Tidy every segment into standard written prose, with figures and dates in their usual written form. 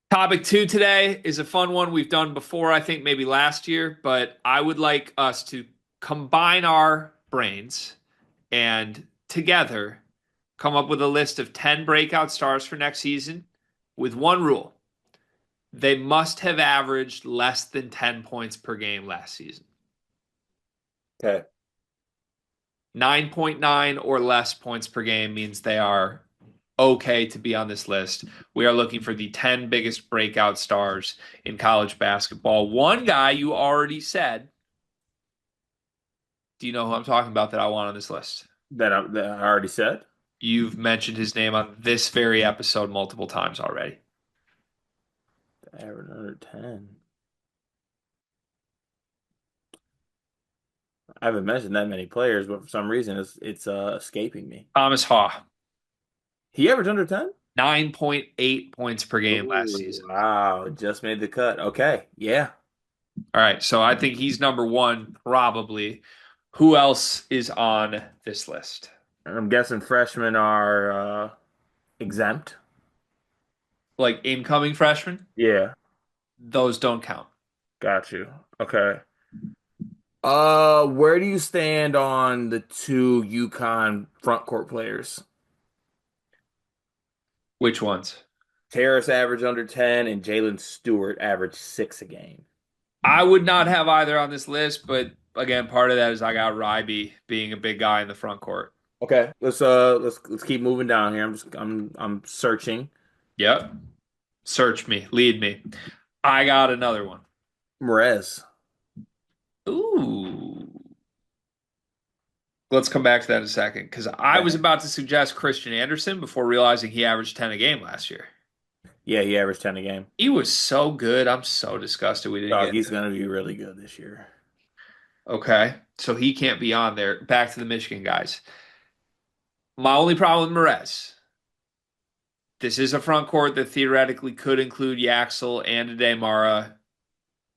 Topic two today is a fun one we've done before, I think maybe last year, but I would like us to combine our brains and together come up with a list of 10 breakout stars for next season with one rule. They must have averaged less than 10 points per game last season. Okay. 9.9 or less points per game means they are okay to be on this list. We are looking for the 10 biggest breakout stars in college basketball. One guy you already said, do you know who I'm talking about that I want on this list? That I already said. You've mentioned his name on this very episode multiple times already. Average under 10. I haven't mentioned that many players, but for some reason it's escaping me. Thomas Haw, He averaged under 10? 9.8 points per game last Ooh, season. wow, just made the cut. Okay, yeah. All right, so I think he's number one, probably. Who else is on this list? I'm guessing freshmen are exempt. Like incoming freshmen? Yeah, Those don't count. got you. Okay. Where do you stand on the two UConn front court players? Which ones? Terrace average under 10 and Jalen Stewart average 6 a game. I would not have either on this list, but again, part of that is I got Ryby being a big guy in the front court. Okay, let's keep moving down here. I'm searching. Yep. Search me, lead me. I got another one. Mrez. Ooh. Let's come back to that in a second because I was Okay. about to suggest Christian Anderson before realizing he averaged 10 a game last year. Yeah, he averaged 10 a game. He was so good. I'm so disgusted we didn't Dog, get he's him. gonna be really good this year. Okay. So he can't be on there. Back to the Michigan guys. My only problem with Perez. This is a front court that theoretically could include Yaxel and Ademara.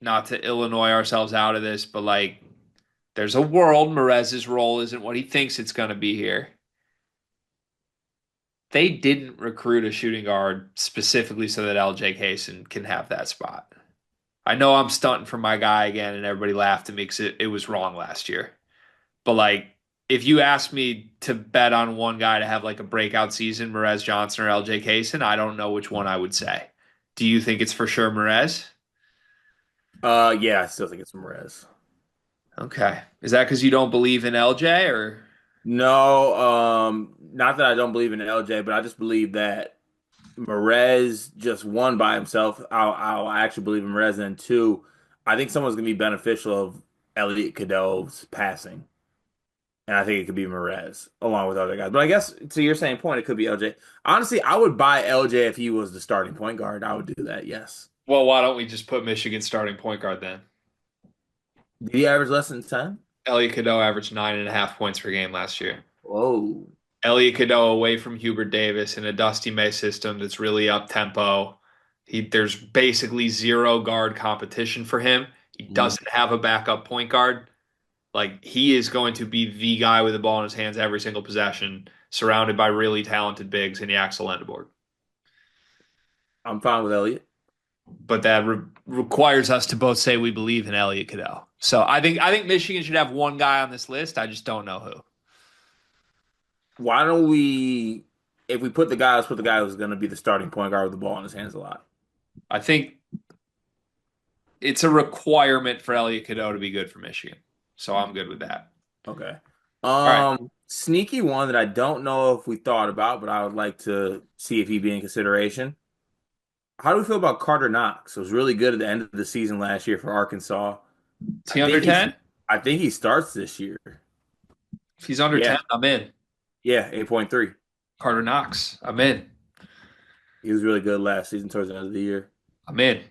Not to Illinois ourselves out of this, but like there's a world Merez's role isn't what he thinks it's going to be here. They didn't recruit a shooting guard specifically so that LJ Kaysen can have that spot. I know I'm stunting for my guy again, and everybody laughed at me because it was wrong last year. But like, if you ask me to bet on one guy to have like a breakout season, Merez Johnson or LJ Kaysen, I don't know which one I would say. Do you think it's for sure Merez? Yeah, I still think it's Mrez. Okay. Is that because you don't believe in LJ or? No, not that I don't believe in LJ, but I just believe that Mrez just one by himself. I'll actually believe in Mrez, and two, I think someone's gonna be beneficial of Elliot Cadeau's passing. And I think it could be Mrez along with other guys. But I guess to your same point, it could be LJ. Honestly, I would buy LJ if he was the starting point guard. I would do that, yes. Well, why don't we just put Michigan starting point guard then? Did he average less than 10? Elliot Cadeau averaged 9.5 points per game last year. Whoa. Elliot Cadeau away from Hubert Davis in a Dusty May system that's really up tempo. There's basically zero guard competition for him. He Mhm. doesn't have a backup point guard. Like he is going to be the guy with the ball in his hands every single possession, surrounded by really talented bigs in the Axel Endeborg. I'm fine with Elliot. But that requires us to both say we believe in Elliot Cadeau. So I think Michigan should have one guy on this list. I just don't know who. Why don't we, if we put the guy, let's put the guy who's going to be the starting point guard with the ball in his hands a lot. I think it's a requirement for Elliot Cadeau to be good for Michigan. So I'm good with that. Okay. All right. Sneaky one that I don't know if we thought about, but I would like to see if he'd be in consideration. How do we feel about Carter Knox? It was really good at the end of the season last year for Arkansas. Is I he under think he's 10? I think he starts this year. If he's under Yeah, 10, I'm in. yeah, 8.3. Carter Knox, I'm in. He was really good last season towards the end of the year. I'm in.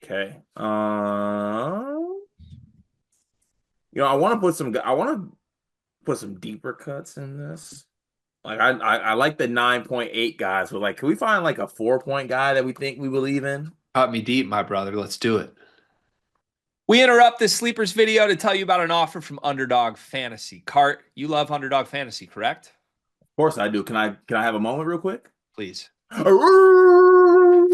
Okay. I want to put some deeper cuts in this. Like I like the 9.8 guys, but like can we find like a 4 point guy that we think we believe in? Cut me deep, my brother. Let's do it. We interrupt this sleepers video to tell you about an offer from Underdog Fantasy. Cart, you love Underdog Fantasy, correct? Of course I do. Can I have a moment real quick? Please.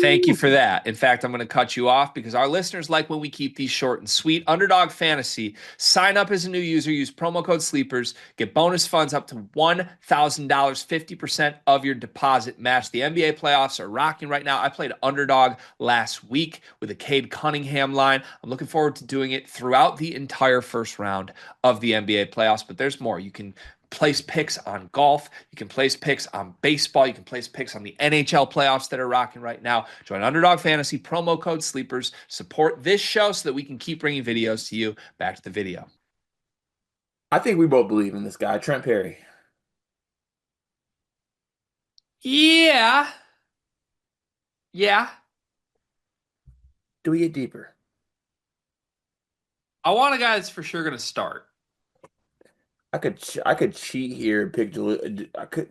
Thank you for that. In fact, I'm going to cut you off because our listeners like when we keep these short and sweet. Underdog Fantasy. Sign up as a new user. Use promo code SLEEPERS. Get bonus funds up to $1,000, 50% of your deposit match. The NBA playoffs are rocking right now. I played Underdog last week with a Cade Cunningham line. I'm looking forward to doing it throughout the entire first round of the NBA playoffs, but there's more. You can place picks on golf. You can place picks on baseball. You can place picks on the NHL playoffs that are rocking right now. Join Underdog Fantasy, promo code SLEEPERS. Support this show so that we can keep bringing videos to you. Back to the video. I think we both believe in this guy, Trent Perry. Yeah. Yeah. Do we get deeper? I want a guy that's for sure going to start. I could cheat here and pick Jaleel.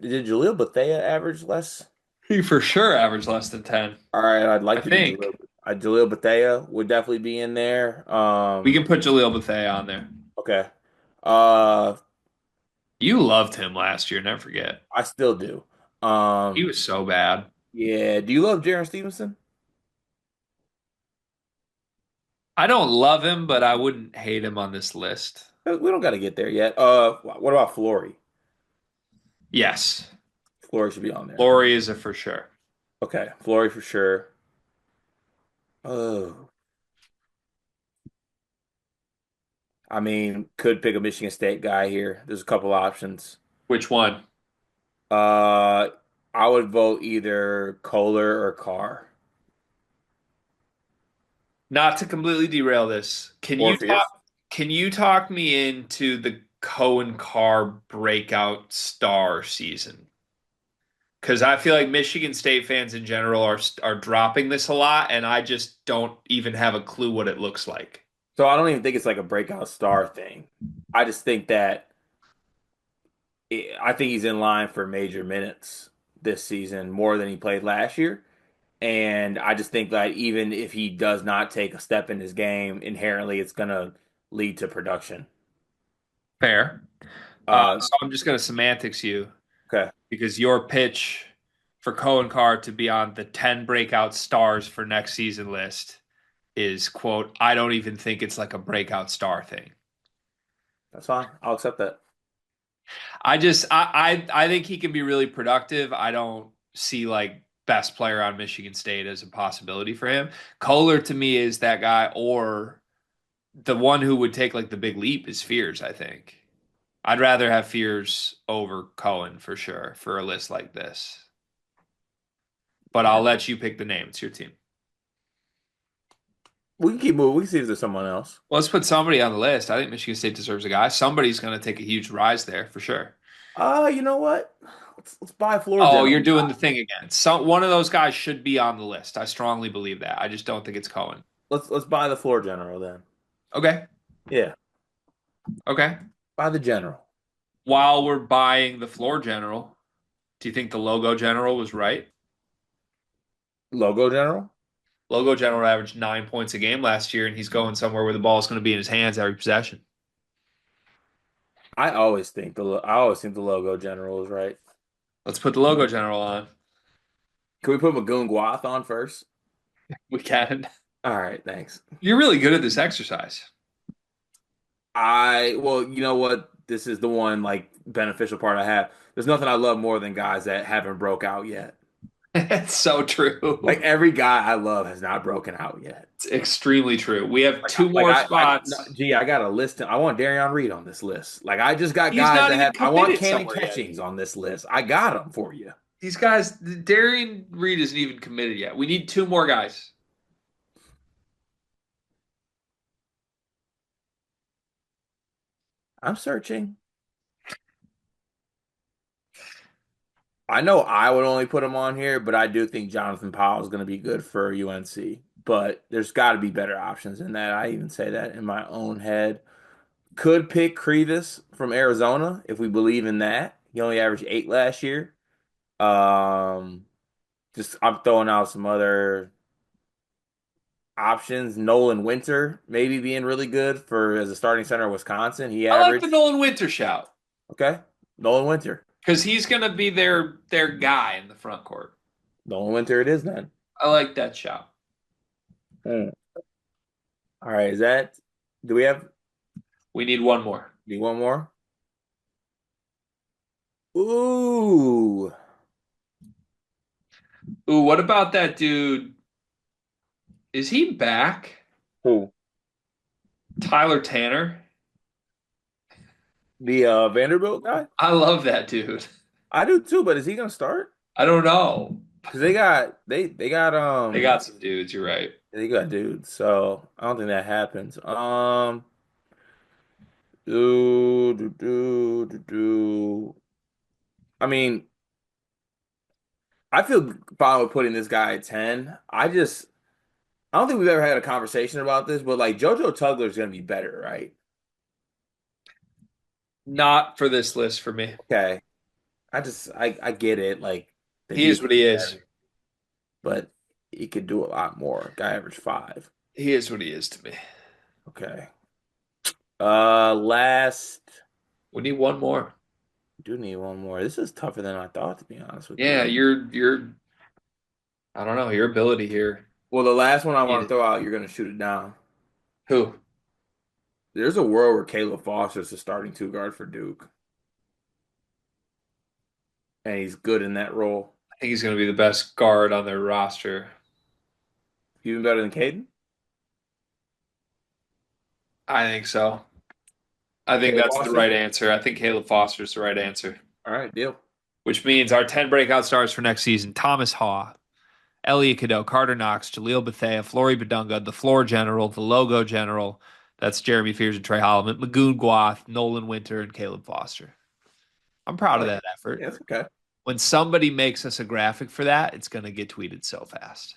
Did Jaleel Bethea average less? He for sure averaged less than 10. All right, I'd I like to do Jaleel. think Jaleel Bethea would definitely be in there. we can put Jaleel Bethea on there. Okay. Uh, You loved him last year. Never forget. I still do. He was so bad. Yeah. Do you love Jaron Stevenson? I don't love him, but I wouldn't hate him on this list. We don't got to get there yet. What about Flory? Yes. Flory should be on there. Lori is a for sure. Okay, Flory for sure. Oh, I mean, could pick a Michigan State guy here. There's a couple options. Which one? Uh, I would vote either Kohler or Carr Not to completely derail this, or Fierce. can you talk me into the Cohen Carr breakout star season? Because I feel like Michigan State fans in general are dropping this a lot, and I just don't even have a clue what it looks like. So I don't even think it's like a breakout star thing. I just think that I think he's in line for major minutes this season more than he played last year. And I just think that even if he does not take a step in his game, inherently it's going to lead to production. Fair. Uh, So I'm just going to semantics you okay, because your pitch for Cohen Carr to be on the 10 breakout stars for next season list is, quote, I don't even think it's like a breakout star thing. that's fine. I'll accept that. I think he can be really productive. I don't see like best player on Michigan State as a possibility for him. Kohler to me is that guy, or the one who would take like the big leap is Fears, I think. I'd rather have Fears over Cohen for sure for a list like this. But Yeah. I'll let you pick the name. It's your team. We can keep moving. We can see if there's someone else. Well, let's put somebody on the list. I think Michigan State deserves a guy. Somebody's going to take a huge rise there for sure. You know what? Let's buy a floor Oh, general. you're doing the thing again. One of those guys should be on the list. I strongly believe that. I just don't think it's Cohen. Let's buy the floor general then. Okay. Yeah, Okay. buy the general. While we're buying the floor general, do you think the logo general was right? Logo general. Logo general averaged 9 points a game last year, and he's going somewhere where the ball is going to be in his hands every possession. I always think the logo general is right. Let's put the logo general on. Can we put Magoon Guath on first? We can. All right, thanks. You're really good at this exercise. Well, you know what? This is the one like beneficial part I have. There's nothing I love more than guys that haven't broke out yet. It's so Like true. every guy I love has not broken out yet. It's extremely true. We have Like, two like more no, spots. gee, I got a list. I want Darion Reed on this list. Like I just got He's guys not that even have. I want committed Cannon somewhere yet. Catchings on this list. I got them for you. These guys, Darian Reed isn't even committed yet. We need two more guys. I'm searching. I know I would only put him on here, but I do think Jonathan Powell is going to be good for UNC. But there's got to be better options than that. I even say that in my own head. Could pick Krevis from Arizona if we believe in that. He only averaged 8 last year. Um, just I'm throwing out some other options. Nolan Winter maybe being really good for as a starting center of Wisconsin. He I like the averaged Nolan Winter shout okay. Nolan Winter. because he's going to be their guy in the front court. Nolan Winter it is then. I like that shot. Hmm. All right, is that? Do we have? We need one more. Need one more? Ooh, Ooh, what about that dude? Is he back? who? Tyler Tanner? The Vanderbilt guy? I love that dude. I do too, but is he gonna start? I don't know. Because they got They got some dudes, you're right. they got dudes, so I don't think that happens. Do, do, do, do, do. I mean, I feel fine with putting this guy at 10. I don't think we've ever had a conversation about this, but like JoJo Tugler is gonna be better, right? Not for this list for me. Okay. I get it, like the He is what defense he is is. better, but he could do a lot more. Guy averaged 5. He is what he is to me. Okay. Last We need one more. do need one more. This is tougher than I thought, to be honest with Yeah, you. you're I don't know, your ability here. Well, the last one I Need want to it. throw out, you're gonna shoot it down. Who? There's a world where Caleb Foster's the starting two guard for Duke, and he's good in that role. I think he's gonna be the best guard on their roster. Even better than Caden. I think so. I think Caleb that's the Foster. right answer. I think Caleb Foster's the right answer. All right, deal. Which means our 10 breakout stars for next season: Thomas Haw, Elliot Cadeau, Carter Knox, Jaleel Bethea, Flory Badunga, the floor general, the logo general. That's Jeremy Fears and Trey Holloman, Magoon Gwath, Nolan Winter, and Caleb Foster. I'm I proud of like that it. effort. Yeah, it's okay. When somebody makes us a graphic for that, it's going to get tweeted so fast.